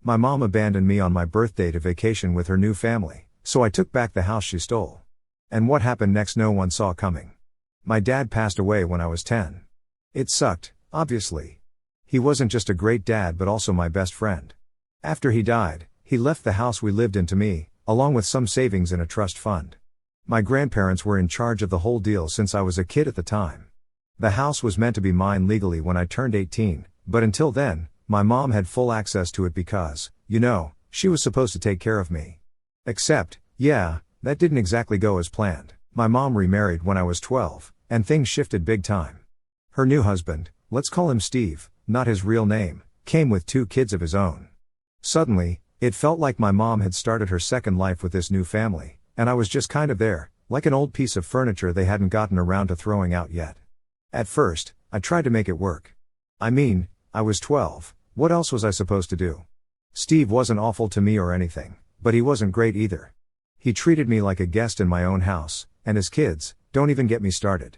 My mom abandoned me on my birthday to vacation with her new family, so I took back the house she stole. And what happened next no one saw coming. My dad passed away when I was 10. It sucked, obviously. He wasn't just a great dad but also my best friend. After he died, he left the house we lived in to me, along with some savings in a trust fund. My grandparents were in charge of the whole deal since I was a kid at the time. The house was meant to be mine legally when I turned 18, but until then, my mom had full access to it because, she was supposed to take care of me. Except, that didn't exactly go as planned. My mom remarried when I was 12, and things shifted big time. Her new husband, let's call him Steve, not his real name, came with 2 kids of his own. Suddenly, it felt like my mom had started her second life with this new family, and I was just kind of there, like an old piece of furniture they hadn't gotten around to throwing out yet. At first, I tried to make it work. I was 12, what else was I supposed to do? Steve wasn't awful to me or anything, but he wasn't great either. He treated me like a guest in my own house, and his kids, don't even get me started.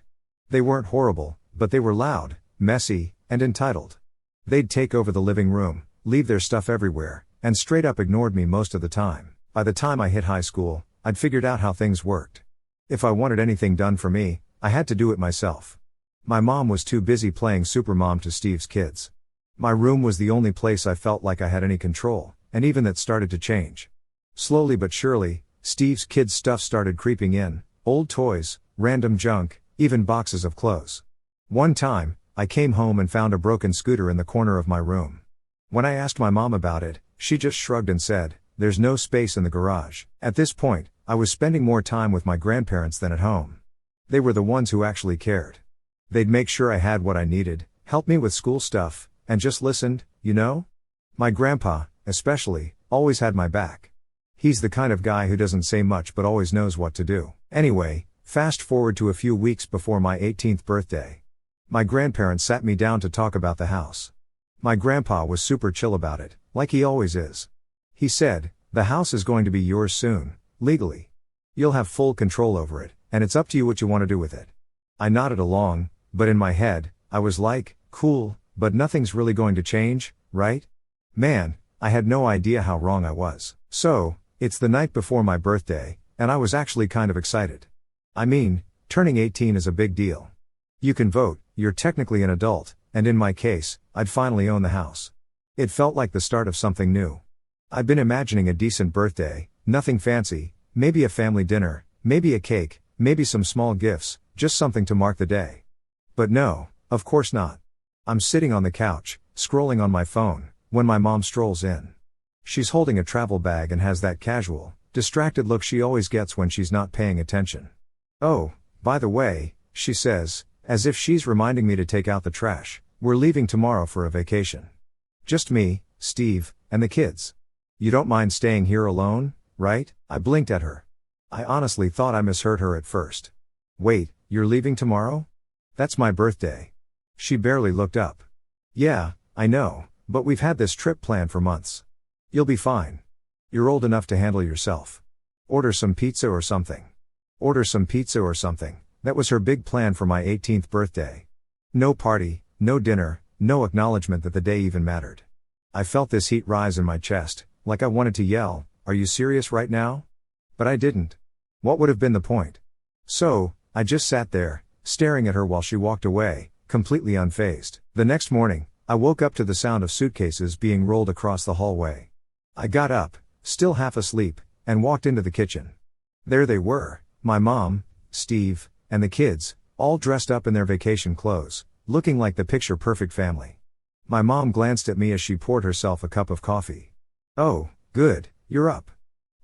They weren't horrible, but they were loud, messy, and entitled. They'd take over the living room, leave their stuff everywhere, and straight up ignored me most of the time. By the time I hit high school, I'd figured out how things worked. If I wanted anything done for me, I had to do it myself. My mom was too busy playing supermom to Steve's kids. My room was the only place I felt like I had any control, and even that started to change. Slowly but surely, Steve's kids' stuff started creeping in, old toys, random junk, even boxes of clothes. One time, I came home and found a broken scooter in the corner of my room. When I asked my mom about it, she just shrugged and said, "There's no space in the garage." At this point, I was spending more time with my grandparents than at home. They were the ones who actually cared. They'd make sure I had what I needed, help me with school stuff, and just listened, My grandpa, especially, always had my back. He's the kind of guy who doesn't say much but always knows what to do. Anyway, fast forward to a few weeks before my 18th birthday. My grandparents sat me down to talk about the house. My grandpa was super chill about it, like he always is. He said, "The house is going to be yours soon, legally. You'll have full control over it, and it's up to you what you want to do with it." I nodded along, but in my head, I was like, cool, but nothing's really going to change, right? Man, I had no idea how wrong I was. So, it's the night before my birthday, and I was actually kind of excited. Turning 18 is a big deal. You can vote, you're technically an adult, and in my case, I'd finally own the house. It felt like the start of something new. I'd been imagining a decent birthday, nothing fancy, maybe a family dinner, maybe a cake, maybe some small gifts, just something to mark the day. But no, of course not. I'm sitting on the couch, scrolling on my phone, when my mom strolls in. She's holding a travel bag and has that casual, distracted look she always gets when she's not paying attention. "Oh, by the way," she says, as if she's reminding me to take out the trash, "we're leaving tomorrow for a vacation. Just me, Steve, and the kids. You don't mind staying here alone, right?" I blinked at her. I honestly thought I misheard her at first. "Wait, you're leaving tomorrow? That's my birthday." She barely looked up. "Yeah, I know, but we've had this trip planned for months. You'll be fine. You're old enough to handle yourself. Order some pizza or something." Order some pizza or something. That was her big plan for my 18th birthday. No party, no dinner, no acknowledgement that the day even mattered. I felt this heat rise in my chest, like I wanted to yell, "Are you serious right now?" But I didn't. What would have been the point? So, I just sat there, staring at her while she walked away, completely unfazed. The next morning, I woke up to the sound of suitcases being rolled across the hallway. I got up, still half asleep, and walked into the kitchen. There they were, my mom, Steve, and the kids, all dressed up in their vacation clothes, looking like the picture-perfect family. My mom glanced at me as she poured herself a cup of coffee. "Oh, good, you're up.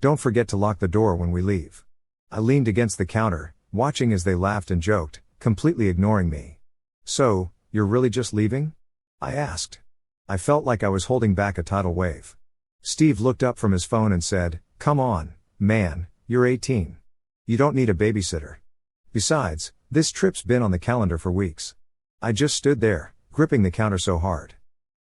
Don't forget to lock the door when we leave." I leaned against the counter, watching as they laughed and joked, completely ignoring me. "So, you're really just leaving?" I asked. I felt like I was holding back a tidal wave. Steve looked up from his phone and said, "Come on, man, you're 18. You don't need a babysitter. Besides, this trip's been on the calendar for weeks." I just stood there, gripping the counter so hard.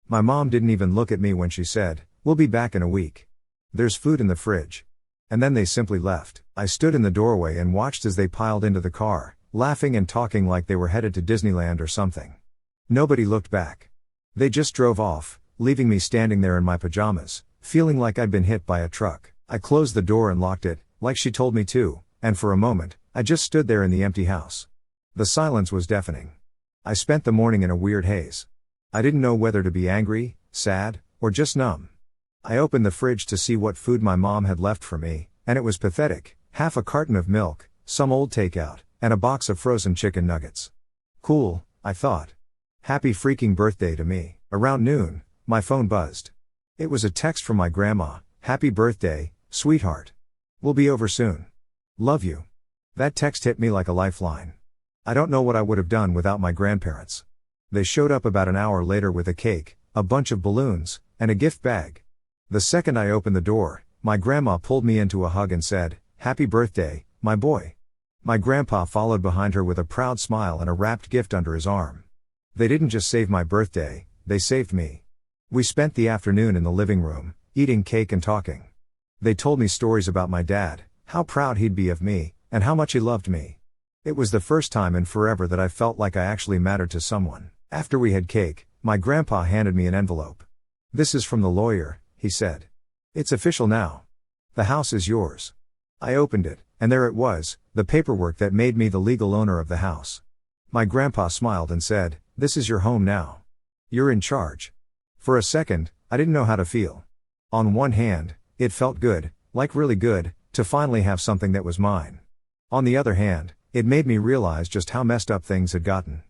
My mom didn't even look at me when she said, "We'll be back in a week. There's food in the fridge." And then they simply left. I stood in the doorway and watched as they piled into the car, laughing and talking like they were headed to Disneyland or something. Nobody looked back. They just drove off, leaving me standing there in my pajamas, feeling like I'd been hit by a truck. I closed the door and locked it, like she told me to, and for a moment, I just stood there in the empty house. The silence was deafening. I spent the morning in a weird haze. I didn't know whether to be angry, sad, or just numb. I opened the fridge to see what food my mom had left for me, and it was pathetic: half a carton of milk, some old takeout, and a box of frozen chicken nuggets. Cool, I thought. Happy freaking birthday to me. Around noon, my phone buzzed. It was a text from my grandma: "Happy birthday, sweetheart. We'll be over soon. Love you." That text hit me like a lifeline. I don't know what I would have done without my grandparents. They showed up about an hour later with a cake, a bunch of balloons, and a gift bag. The second I opened the door, my grandma pulled me into a hug and said, "Happy birthday, my boy." My grandpa followed behind her with a proud smile and a wrapped gift under his arm. They didn't just save my birthday, they saved me. We spent the afternoon in the living room, eating cake and talking. They told me stories about my dad, how proud he'd be of me, and how much he loved me. It was the first time in forever that I felt like I actually mattered to someone. After we had cake, my grandpa handed me an envelope. "This is from the lawyer," he said. "It's official now. The house is yours." I opened it, and there it was, the paperwork that made me the legal owner of the house. My grandpa smiled and said, "This is your home now. You're in charge." For a second, I didn't know how to feel. On one hand, it felt good, like really good, to finally have something that was mine. On the other hand, it made me realize just how messed up things had gotten.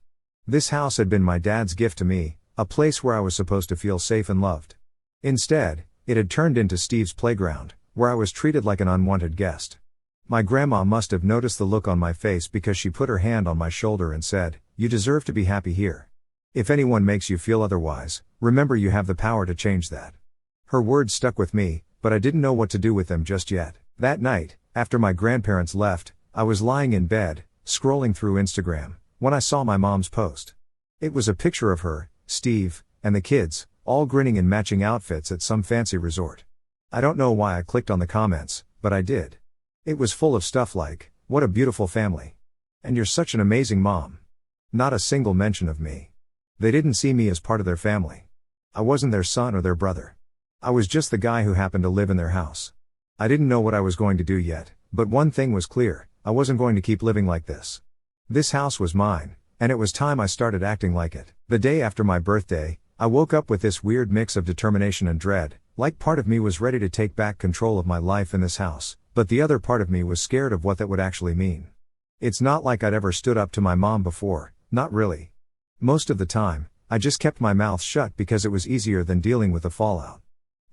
This house had been my dad's gift to me, a place where I was supposed to feel safe and loved. Instead, it had turned into Steve's playground, where I was treated like an unwanted guest. My grandma must have noticed the look on my face because she put her hand on my shoulder and said, "You deserve to be happy here. If anyone makes you feel otherwise, remember you have the power to change that." Her words stuck with me, but I didn't know what to do with them just yet. That night, after my grandparents left, I was lying in bed, scrolling through Instagram, when I saw my mom's post. It was a picture of her, Steve, and the kids, all grinning in matching outfits at some fancy resort. I don't know why I clicked on the comments, but I did. It was full of stuff like, "What a beautiful family. And you're such an amazing mom." Not a single mention of me. They didn't see me as part of their family. I wasn't their son or their brother. I was just the guy who happened to live in their house. I didn't know what I was going to do yet, but one thing was clear: I wasn't going to keep living like this. This house was mine, and it was time I started acting like it. The day after my birthday, I woke up with this weird mix of determination and dread, like part of me was ready to take back control of my life in this house, but the other part of me was scared of what that would actually mean. It's not like I'd ever stood up to my mom before, not really. Most of the time, I just kept my mouth shut because it was easier than dealing with the fallout.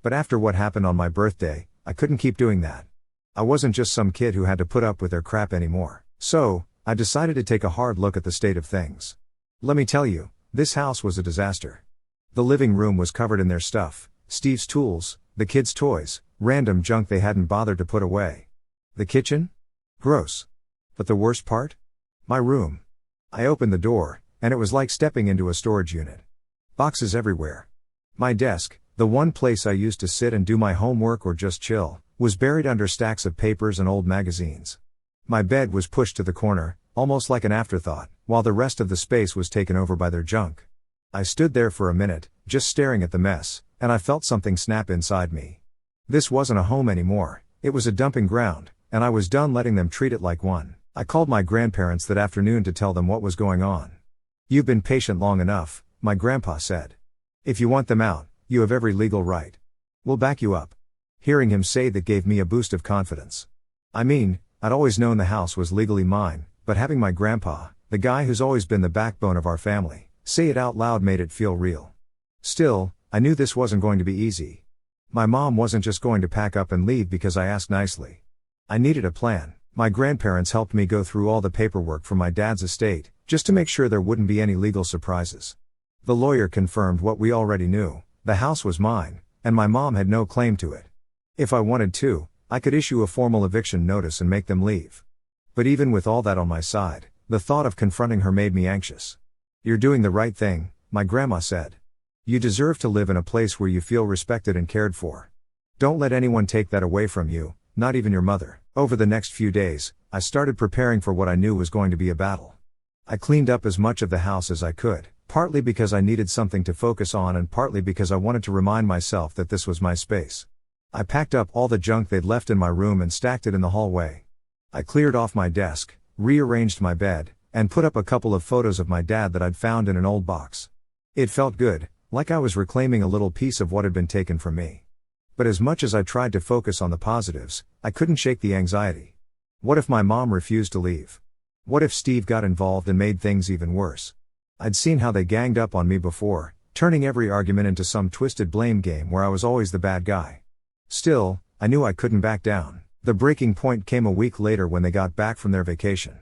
But after what happened on my birthday, I couldn't keep doing that. I wasn't just some kid who had to put up with their crap anymore. So, I decided to take a hard look at the state of things. Let me tell you, this house was a disaster. The living room was covered in their stuff: Steve's tools, the kids' toys, random junk they hadn't bothered to put away. The kitchen? Gross. But the worst part? My room. I opened the door, and it was like stepping into a storage unit. Boxes everywhere. My desk, the one place I used to sit and do my homework or just chill, was buried under stacks of papers and old magazines. My bed was pushed to the corner, almost like an afterthought, while the rest of the space was taken over by their junk. I stood there for a minute, just staring at the mess, and I felt something snap inside me. This wasn't a home anymore, it was a dumping ground, and I was done letting them treat it like one. I called my grandparents that afternoon to tell them what was going on. "You've been patient long enough," my grandpa said. "If you want them out, you have every legal right. We'll back you up." Hearing him say that gave me a boost of confidence. I mean, I'd always known the house was legally mine, but having my grandpa, the guy who's always been the backbone of our family, say it out loud made it feel real. Still, I knew this wasn't going to be easy. My mom wasn't just going to pack up and leave because I asked nicely. I needed a plan. My grandparents helped me go through all the paperwork from my dad's estate, just to make sure there wouldn't be any legal surprises. The lawyer confirmed what we already knew: the house was mine, and my mom had no claim to it. If I wanted to, I could issue a formal eviction notice and make them leave. But even with all that on my side, the thought of confronting her made me anxious. "You're doing the right thing," my grandma said. "You deserve to live in a place where you feel respected and cared for. Don't let anyone take that away from you, not even your mother." Over the next few days, I started preparing for what I knew was going to be a battle. I cleaned up as much of the house as I could, partly because I needed something to focus on and partly because I wanted to remind myself that this was my space. I packed up all the junk they'd left in my room and stacked it in the hallway. I cleared off my desk, rearranged my bed, and put up a couple of photos of my dad that I'd found in an old box. It felt good, like I was reclaiming a little piece of what had been taken from me. But as much as I tried to focus on the positives, I couldn't shake the anxiety. What if my mom refused to leave? What if Steve got involved and made things even worse? I'd seen how they ganged up on me before, turning every argument into some twisted blame game where I was always the bad guy. Still, I knew I couldn't back down. The breaking point came a week later when they got back from their vacation.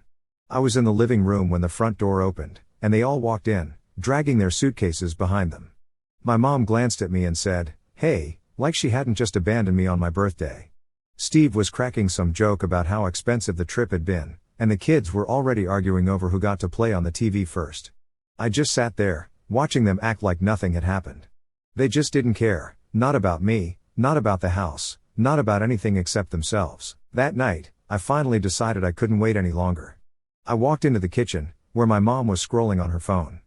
I was in the living room when the front door opened, and they all walked in, dragging their suitcases behind them. My mom glanced at me and said, "Hey," like she hadn't just abandoned me on my birthday. Steve was cracking some joke about how expensive the trip had been, and the kids were already arguing over who got to play on the TV first. I just sat there, watching them act like nothing had happened. They just didn't care, not about me, not about the house, not about anything except themselves. That night, I finally decided I couldn't wait any longer. I walked into the kitchen, where my mom was scrolling on her phone.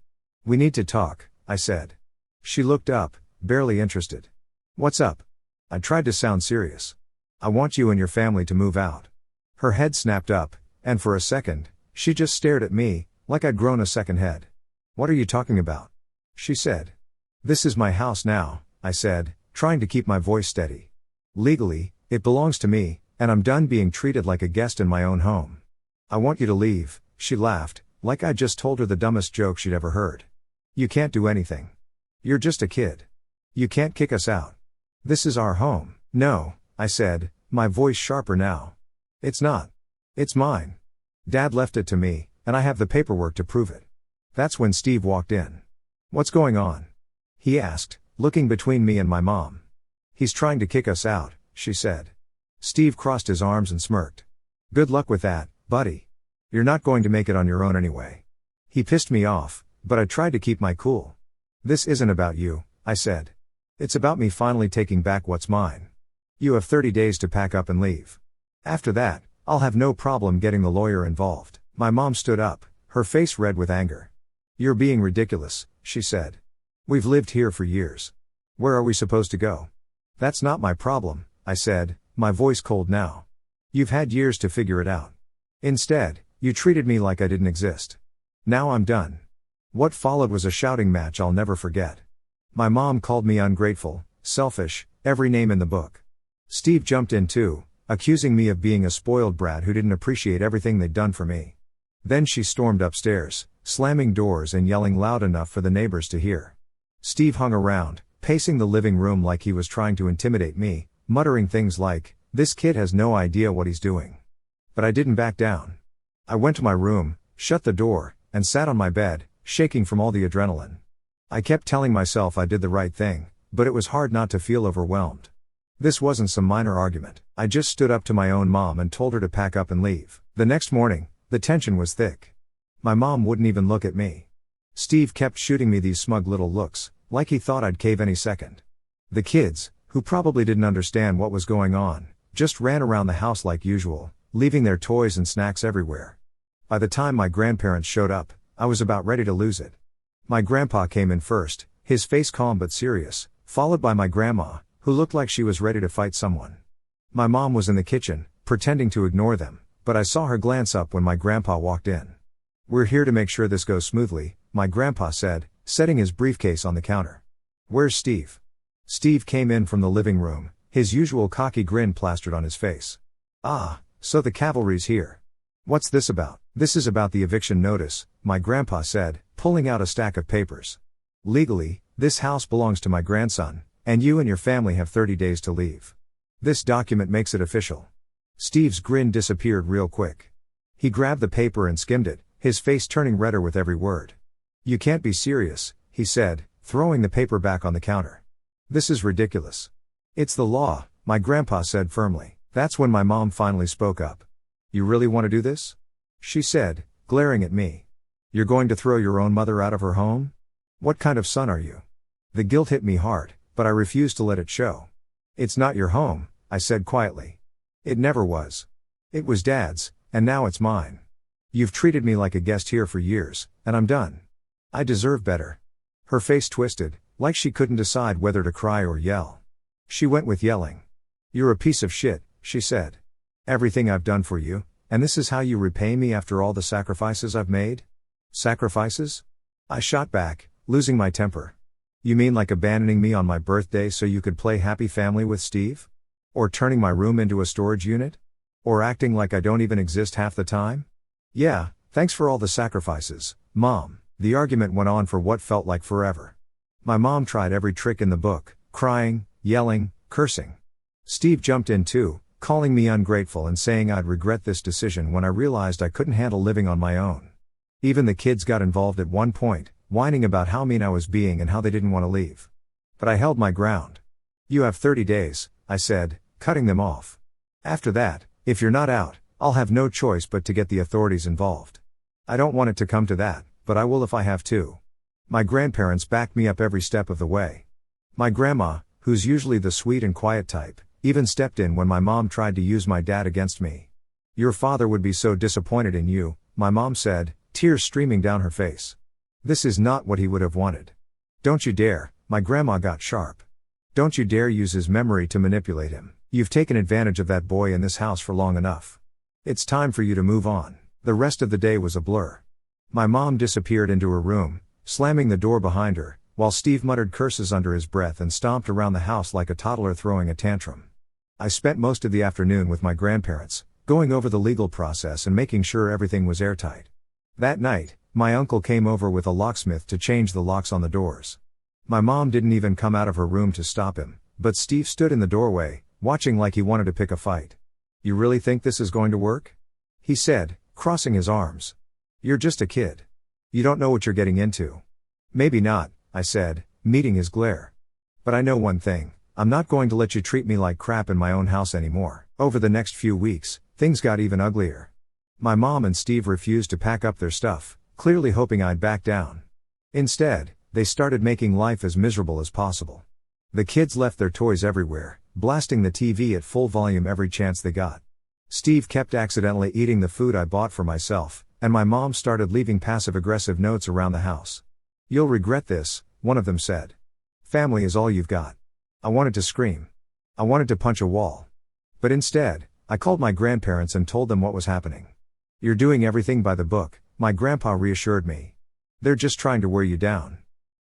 "We need to talk," I said. She looked up, barely interested. "What's up?" I tried to sound serious. "I want you and your family to move out." Her head snapped up, and for a second, she just stared at me, like I'd grown a second head. "What are you talking about?" she said. "This is my house now," I said, trying to keep my voice steady. "Legally, it belongs to me, and I'm done being treated like a guest in my own home." "I want you to leave," she laughed, like I'd just told her the dumbest joke she'd ever heard. "You can't do anything. You're just a kid. You can't kick us out. This is our home." "No," I said, my voice sharper now. "It's not. It's mine. Dad left it to me, and I have the paperwork to prove it." That's when Steve walked in. "What's going on?" he asked, looking between me and my mom. "He's trying to kick us out," she said. Steve crossed his arms and smirked. "Good luck with that, buddy. You're not going to make it on your own anyway." He pissed me off, but I tried to keep my cool. "This isn't about you," I said. "It's about me finally taking back what's mine. You have 30 days to pack up and leave. After that, I'll have no problem getting the lawyer involved." My mom stood up, her face red with anger. "You're being ridiculous," she said. "We've lived here for years. Where are we supposed to go?" "That's not my problem," I said, my voice cold now. "You've had years to figure it out. Instead, you treated me like I didn't exist. Now I'm done." What followed was a shouting match I'll never forget. My mom called me ungrateful, selfish, every name in the book. Steve jumped in too, accusing me of being a spoiled brat who didn't appreciate everything they'd done for me. Then she stormed upstairs, slamming doors and yelling loud enough for the neighbors to hear. Steve hung around, pacing the living room like he was trying to intimidate me, muttering things like, "This kid has no idea what he's doing." But I didn't back down. I went to my room, shut the door, and sat on my bed, shaking from all the adrenaline. I kept telling myself I did the right thing, but it was hard not to feel overwhelmed. This wasn't some minor argument. I just stood up to my own mom and told her to pack up and leave. The next morning, the tension was thick. My mom wouldn't even look at me. Steve kept shooting me these smug little looks, like he thought I'd cave any second. The kids, who probably didn't understand what was going on, just ran around the house like usual, leaving their toys and snacks everywhere. By the time my grandparents showed up, I was about ready to lose it. My grandpa came in first, his face calm but serious, followed by my grandma, who looked like she was ready to fight someone. My mom was in the kitchen, pretending to ignore them, but I saw her glance up when my grandpa walked in. "We're here to make sure this goes smoothly," my grandpa said, setting his briefcase on the counter. "Where's Steve?" Steve came in from the living room, his usual cocky grin plastered on his face. "Ah, so the cavalry's here. What's this about?" "This is about the eviction notice," my grandpa said, pulling out a stack of papers. "Legally, this house belongs to my grandson, and you and your family have 30 days to leave. This document makes it official." Steve's grin disappeared real quick. He grabbed the paper and skimmed it, his face turning redder with every word. "You can't be serious," he said, throwing the paper back on the counter. "This is ridiculous." "It's the law," my grandpa said firmly. That's when my mom finally spoke up. "You really want to do this?" she said, glaring at me. "You're going to throw your own mother out of her home? What kind of son are you?" The guilt hit me hard, but I refused to let it show. "It's not your home," I said quietly. "It never was. It was Dad's, and now it's mine. You've treated me like a guest here for years, and I'm done. I deserve better." Her face twisted, like she couldn't decide whether to cry or yell. She went with yelling. "You're a piece of shit," she said. "Everything I've done for you, and this is how you repay me after all the sacrifices I've made?" "Sacrifices?" I shot back, losing my temper. "You mean like abandoning me on my birthday so you could play happy family with Steve? Or turning my room into a storage unit? Or acting like I don't even exist half the time?" "Yeah, thanks for all the sacrifices, Mom." The argument went on for what felt like forever. My mom tried every trick in the book, crying, yelling, cursing. Steve jumped in too, calling me ungrateful and saying I'd regret this decision when I realized I couldn't handle living on my own. Even the kids got involved at one point, whining about how mean I was being and how they didn't want to leave. But I held my ground. "You have 30 days, I said, cutting them off. "After that, if you're not out, I'll have no choice but to get the authorities involved. I don't want it to come to that, but I will if I have to." My grandparents backed me up every step of the way. My grandma, who's usually the sweet and quiet type, even stepped in when my mom tried to use my dad against me. "Your father would be so disappointed in you," my mom said, tears streaming down her face. "This is not what he would have wanted. Don't you dare," my grandma got sharp. "Don't you dare use his memory to manipulate him. You've taken advantage of that boy in this house for long enough. It's time for you to move on." The rest of the day was a blur. My mom disappeared into her room, slamming the door behind her, while Steve muttered curses under his breath and stomped around the house like a toddler throwing a tantrum. I spent most of the afternoon with my grandparents, going over the legal process and making sure everything was airtight. That night, my uncle came over with a locksmith to change the locks on the doors. My mom didn't even come out of her room to stop him, but Steve stood in the doorway, watching like he wanted to pick a fight. "You really think this is going to work?" he said, crossing his arms. "You're just a kid. You don't know what you're getting into." "Maybe not," I said, meeting his glare. "But I know one thing. I'm not going to let you treat me like crap in my own house anymore." Over the next few weeks, things got even uglier. My mom and Steve refused to pack up their stuff, clearly hoping I'd back down. Instead, they started making life as miserable as possible. The kids left their toys everywhere, blasting the TV at full volume every chance they got. Steve kept accidentally eating the food I bought for myself, and my mom started leaving passive-aggressive notes around the house. "You'll regret this," one of them said. "Family is all you've got." I wanted to scream. I wanted to punch a wall. But instead, I called my grandparents and told them what was happening. "You're doing everything by the book," my grandpa reassured me. "They're just trying to wear you down.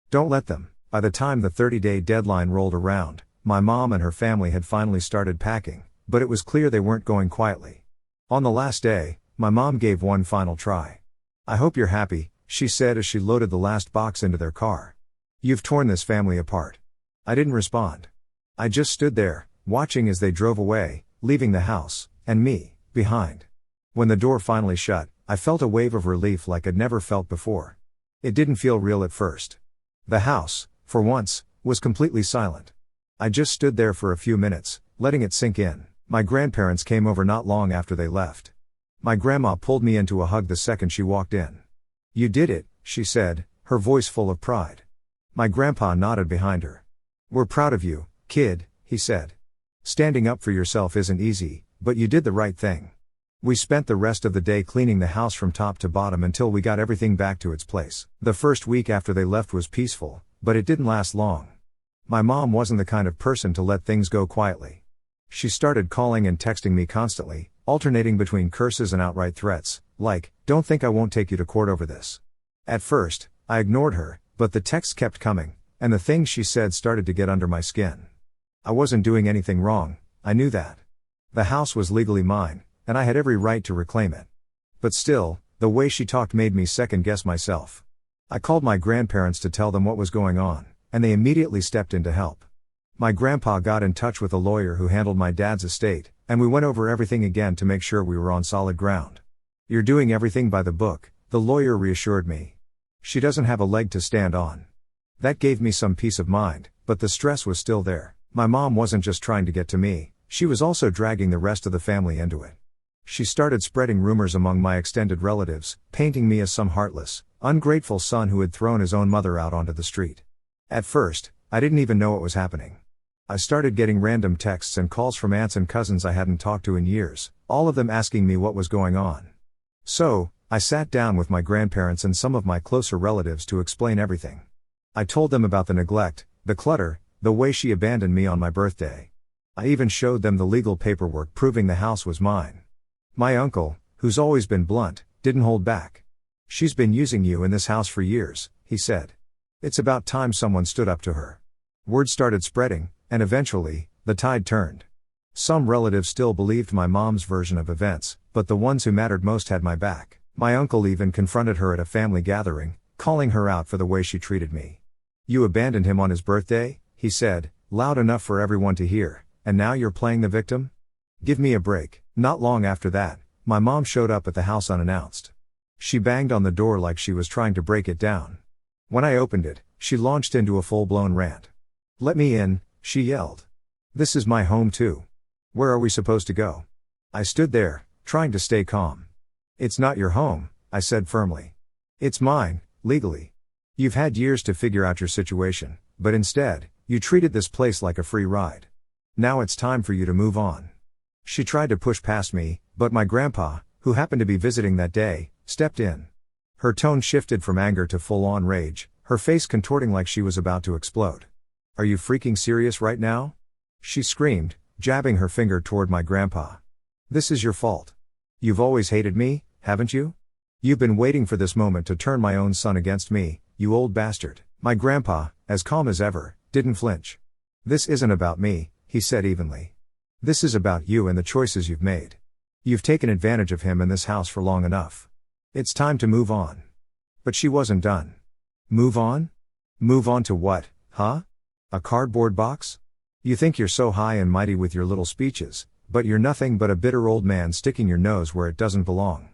Don't let them." By the time the 30-day deadline rolled around, my mom and her family had finally started packing, but it was clear they weren't going quietly. On the last day, my mom gave one final try. "I hope you're happy," she said as she loaded the last box into their car. "You've torn this family apart." I didn't respond. I just stood there, watching as they drove away, leaving the house, and me, behind. When the door finally shut, I felt a wave of relief like I'd never felt before. It didn't feel real at first. The house, for once, was completely silent. I just stood there for a few minutes, letting it sink in. My grandparents came over not long after they left. My grandma pulled me into a hug the second she walked in. "You did it," she said, her voice full of pride. My grandpa nodded behind her. "We're proud of you, kid," he said. "Standing up for yourself isn't easy, but you did the right thing." We spent the rest of the day cleaning the house from top to bottom until we got everything back to its place. The first week after they left was peaceful, but it didn't last long. My mom wasn't the kind of person to let things go quietly. She started calling and texting me constantly, alternating between curses and outright threats, like, "Don't think I won't take you to court over this." At first, I ignored her, but the texts kept coming, and the things she said started to get under my skin. I wasn't doing anything wrong, I knew that. The house was legally mine, and I had every right to reclaim it. But still, the way she talked made me second-guess myself. I called my grandparents to tell them what was going on, and they immediately stepped in to help. My grandpa got in touch with a lawyer who handled my dad's estate, and we went over everything again to make sure we were on solid ground. "You're doing everything by the book," the lawyer reassured me. "She doesn't have a leg to stand on." That gave me some peace of mind, but the stress was still there. My mom wasn't just trying to get to me, she was also dragging the rest of the family into it. She started spreading rumors among my extended relatives, painting me as some heartless, ungrateful son who had thrown his own mother out onto the street. At first, I didn't even know what was happening. I started getting random texts and calls from aunts and cousins I hadn't talked to in years, all of them asking me what was going on. So, I sat down with my grandparents and some of my closer relatives to explain everything. I told them about the neglect, the clutter, the way she abandoned me on my birthday. I even showed them the legal paperwork proving the house was mine. My uncle, who's always been blunt, didn't hold back. "She's been using you in this house for years," he said. "It's about time someone stood up to her." Word started spreading, and eventually, the tide turned. Some relatives still believed my mom's version of events, but the ones who mattered most had my back. My uncle even confronted her at a family gathering, calling her out for the way she treated me. "You abandoned him on his birthday," he said, loud enough for everyone to hear, "and now you're playing the victim? Give me a break." Not long after that, my mom showed up at the house unannounced. She banged on the door like she was trying to break it down. When I opened it, she launched into a full-blown rant. "Let me in," she yelled. "This is my home too. Where are we supposed to go?" I stood there, trying to stay calm. "It's not your home," I said firmly. "It's mine, legally. You've had years to figure out your situation, but instead, you treated this place like a free ride. Now it's time for you to move on." She tried to push past me, but my grandpa, who happened to be visiting that day, stepped in. Her tone shifted from anger to full-on rage, her face contorting like she was about to explode. "Are you freaking serious right now?" she screamed, jabbing her finger toward my grandpa. "This is your fault. You've always hated me, haven't you? You've been waiting for this moment to turn my own son against me, you old bastard." My grandpa, as calm as ever, didn't flinch. "This isn't about me," he said evenly. "This is about you and the choices you've made. You've taken advantage of him in this house for long enough. It's time to move on." But she wasn't done. "Move on? Move on to what, huh? A cardboard box? You think you're so high and mighty with your little speeches, but you're nothing but a bitter old man sticking your nose where it doesn't belong."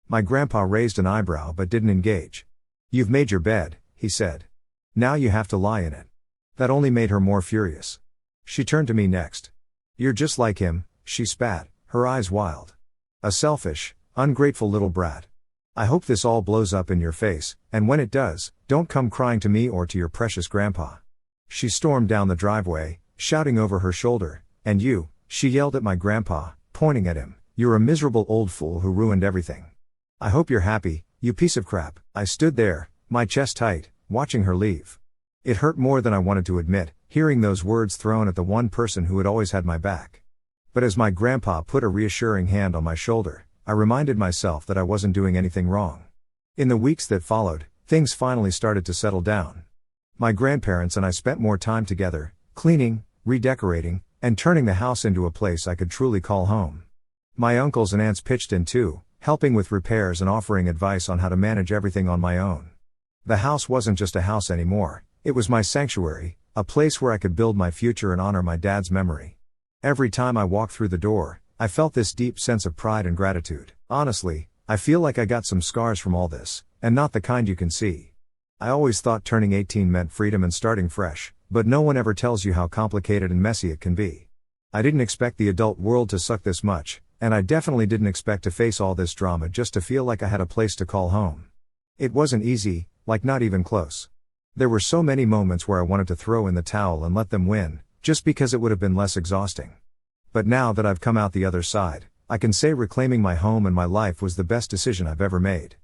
My grandpa raised an eyebrow but didn't engage. "You've made your bed," he said. "Now you have to lie in it." That only made her more furious. She turned to me next. "You're just like him," she spat, her eyes wild. "A selfish, ungrateful little brat. I hope this all blows up in your face, and when it does, don't come crying to me or to your precious grandpa." She stormed down the driveway, shouting over her shoulder, "And you," she yelled at my grandpa, pointing at him, "you're a miserable old fool who ruined everything. I hope you're happy, you piece of crap." I stood there, my chest tight, watching her leave. It hurt more than I wanted to admit, hearing those words thrown at the one person who had always had my back. But as my grandpa put a reassuring hand on my shoulder, I reminded myself that I wasn't doing anything wrong. In the weeks that followed, things finally started to settle down. My grandparents and I spent more time together, cleaning, redecorating, and turning the house into a place I could truly call home. My uncles and aunts pitched in too, helping with repairs and offering advice on how to manage everything on my own. The house wasn't just a house anymore, it was my sanctuary, a place where I could build my future and honor my dad's memory. Every time I walked through the door, I felt this deep sense of pride and gratitude. Honestly, I feel like I got some scars from all this, and not the kind you can see. I always thought turning 18 meant freedom and starting fresh, but no one ever tells you how complicated and messy it can be. I didn't expect the adult world to suck this much, and I definitely didn't expect to face all this drama just to feel like I had a place to call home. It wasn't easy, like not even close. There were so many moments where I wanted to throw in the towel and let them win, just because it would have been less exhausting. But now that I've come out the other side, I can say reclaiming my home and my life was the best decision I've ever made.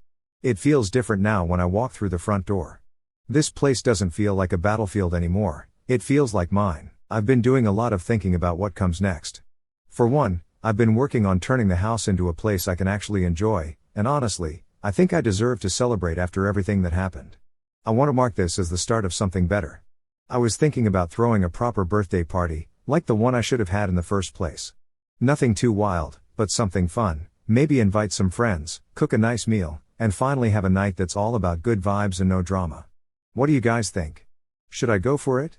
It feels different now when I walk through the front door. This place doesn't feel like a battlefield anymore, it feels like mine. I've been doing a lot of thinking about what comes next. For one, I've been working on turning the house into a place I can actually enjoy, and honestly, I think I deserve to celebrate after everything that happened. I want to mark this as the start of something better. I was thinking about throwing a proper birthday party, like the one I should have had in the first place. Nothing too wild, but something fun, maybe invite some friends, cook a nice meal, and finally have a night that's all about good vibes and no drama. What do you guys think? Should I go for it?